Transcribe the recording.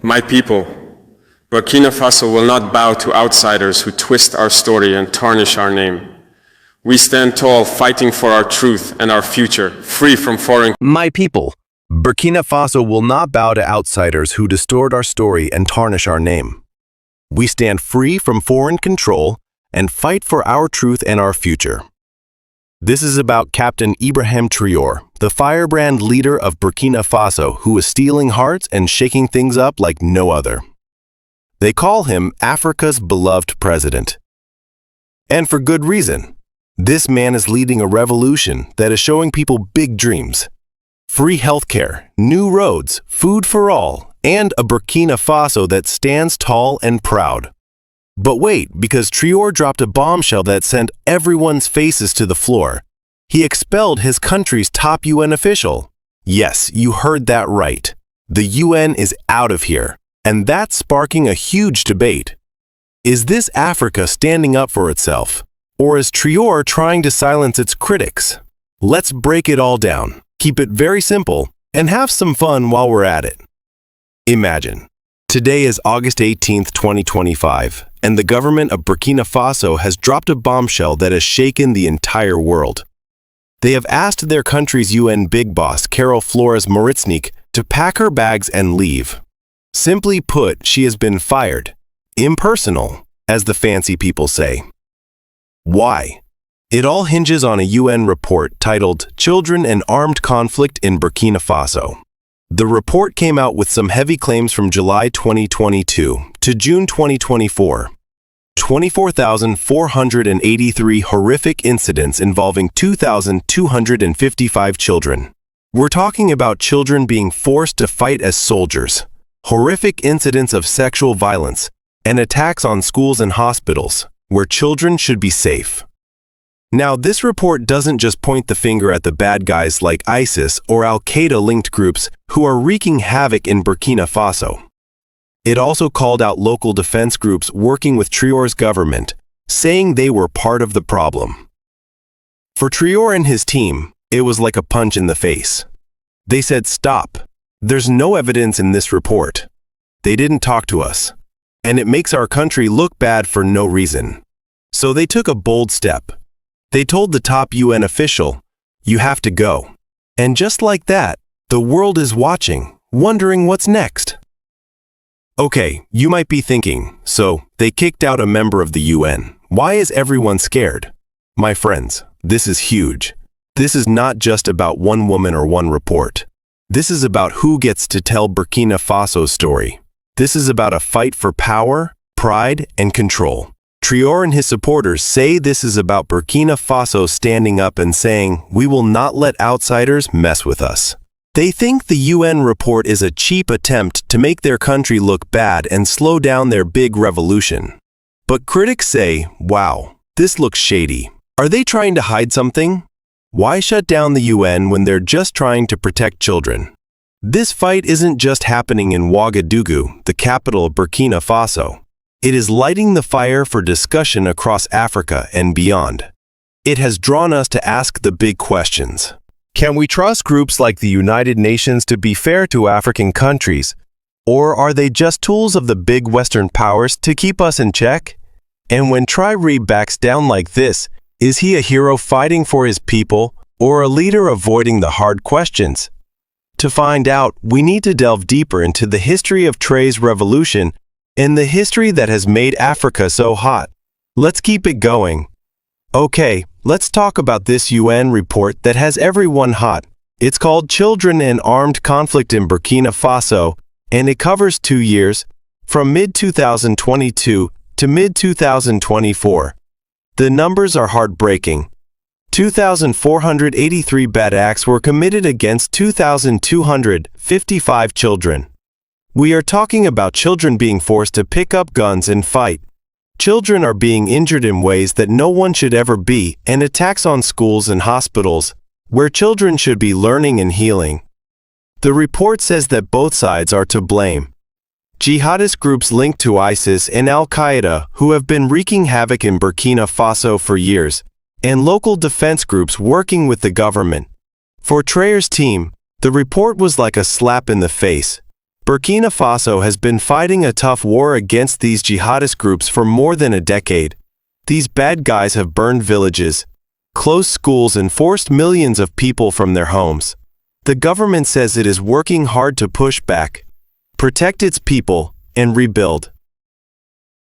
My people, Burkina Faso will not bow to outsiders who twist our story and tarnish our name. We stand tall, fighting for our truth and our future, free from foreign... My people, Burkina Faso will not bow to outsiders who distort our story and tarnish our name. We stand free from foreign control and fight for our truth and our future. This is about Captain Ibrahim Traore, the firebrand leader of Burkina Faso, who is stealing hearts and shaking things up like no other. They call him Africa's beloved president. And for good reason. This man is leading a revolution that is showing people big dreams. Free healthcare, new roads, food for all, and a Burkina Faso that stands tall and proud. But wait, because Traore dropped a bombshell that sent everyone's faces to the floor. He expelled his country's top UN official. Yes, you heard that right. The UN is out of here, and that's sparking a huge debate. Is this Africa standing up for itself? Or is Traore trying to silence its critics? Let's break it all down, keep it very simple, and have some fun while we're at it. Imagine. Today is August 18th, 2025, and the government of Burkina Faso has dropped a bombshell that has shaken the entire world. They have asked their country's UN big boss, Carol Flores-Maritznik, to pack her bags and leave. Simply put, she has been fired. Impersonal, as the fancy people say. Why? It all hinges on a UN report titled Children and Armed Conflict in Burkina Faso. The report came out with some heavy claims from July 2022 to June 2024. 24,483 horrific incidents involving 2,255 children. We're talking about children being forced to fight as soldiers, horrific incidents of sexual violence, and attacks on schools and hospitals, where children should be safe. Now, this report doesn't just point the finger at the bad guys like ISIS or Al-Qaeda-linked groups who are wreaking havoc in Burkina Faso. It also called out local defense groups working with Traore's government, saying they were part of the problem. For Traore and his team, it was like a punch in the face. They said, "Stop. There's no evidence in this report. They didn't talk to us. And it makes our country look bad for no reason." So they took a bold step. They told the top UN official, "You have to go." And just like that, the world is watching, wondering what's next. Okay, you might be thinking, so they kicked out a member of the UN. Why is everyone scared? My friends, this is huge. This is not just about one woman or one report. This is about who gets to tell Burkina Faso's story. This is about a fight for power, pride, and control. Traore and his supporters say this is about Burkina Faso standing up and saying, "We will not let outsiders mess with us." They think the UN report is a cheap attempt to make their country look bad and slow down their big revolution. But critics say, wow, this looks shady. Are they trying to hide something? Why shut down the UN when they're just trying to protect children? This fight isn't just happening in Ouagadougou, the capital of Burkina Faso. It is lighting the fire for discussion across Africa and beyond. It has drawn us to ask the big questions. Can we trust groups like the United Nations to be fair to African countries? Or are they just tools of the big Western powers to keep us in check? And when Traore backs down like this, is he a hero fighting for his people or a leader avoiding the hard questions? To find out, we need to delve deeper into the history of Traore's revolution and the history that has made Africa so hot. Let's keep it going. Okay, let's talk about this UN report that has everyone hot. It's called Children and Armed Conflict in Burkina Faso, and it covers 2 years, from mid-2022 to mid-2024. The numbers are heartbreaking. 2,483 bad acts were committed against 2,255 children. We are talking about children being forced to pick up guns and fight. Children are being injured in ways that no one should ever be, and attacks on schools and hospitals, where children should be learning and healing. The report says that both sides are to blame. Jihadist groups linked to ISIS and Al-Qaeda, who have been wreaking havoc in Burkina Faso for years, and local defense groups working with the government. For Traore's team, the report was like a slap in the face. Burkina Faso has been fighting a tough war against these jihadist groups for more than a decade. These bad guys have burned villages, closed schools, and forced millions of people from their homes. The government says it is working hard to push back, protect its people, and rebuild.